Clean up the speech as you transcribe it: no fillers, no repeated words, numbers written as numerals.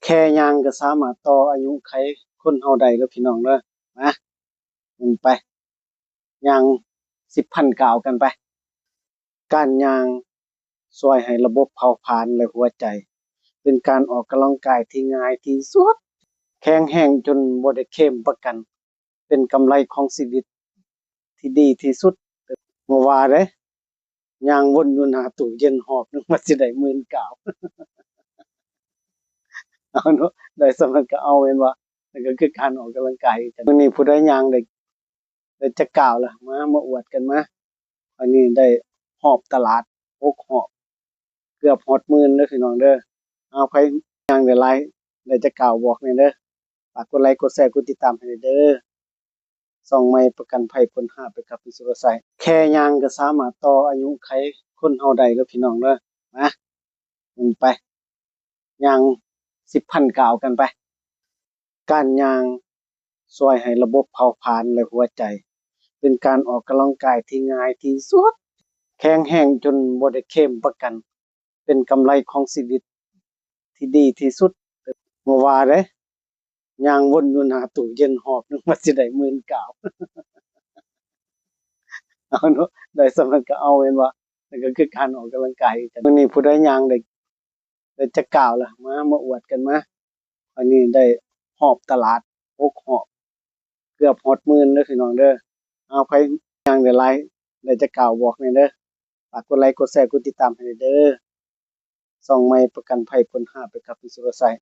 แค่ย่างก็สามารถต่ออายุไขคนเฮาได้แล้วพี่น้องเด้อมาไปย่าง10,000ก้าวกันไปการย่างช่วยให้ระบบเผาผลาญและหัวใจเป็นการออกกำลังกายที่ง่ายที่สุดแข็งแรงจนบ่ได้เคลมประกันเป็นกำไรของชีวิตที่ดีที่สุดบ่ว่าเด้ย่างวนอยู่หน้าตู้เย็นหอบหนึงว่าสิได้19,000เอาเนาะได้ส่ำนั้นก็เอาแม่นบ่นั่นก็คือการออกกำลังกายคือกันมื้อนี้ผู้ใดย่างได้จักก้าวล่ะมาอวดกันมาอันนี้ได้หอบตลาด6หอบเกือบฮอดหมื่นเด้อพี่น้องเด้อเอาใครย่างได้หลายได้จักก้าวบอกแหน่เด้อฝากกดไลค์กดแชร์กดติดตามให้เด้อส่องใหม่ประกันภัยพ้น5ไปกับพี่สุรศัยแค่ย่างก็สามารถต่ออายุไขคนเฮาได้แล้วพี่น้องเด้อมาไปย่าง10,000ก้าวกันไปการย่างช่วยให้ระบบเผาผลาญและหัวใจเป็นการออกกำลังกายที่ง่ายที่สุดแข็งแรงจนบ่ได้เคลมประกันเป็นกำไรของชีวิตที่ดีที่สุดบ่ว่าเด้ย่างวนอยู่หน้าตู้เย็นหอบหนึงว่าสิได้19,000เอาเนาะได้ส่ำนั้นก็เอาแม่นบ่นั่นก็คือการออกกำลังกายคือกันมื้อนี้ผู้ใดย่างได้จักก้าวล่ะมาอวดกันมาอันนี้ได้หอบตลาด6หอบเกือบฮอดหมื่นเด้อพี่น้องเด้อเอาใครย่างได้หลายได้จักก้าวบอกแหน่เด้อฝากกดไลค์กดแชร์กดติดตามให้เด้อส่องใหม่ประกันภัยพ้น5ไปกับพี่สุรศัย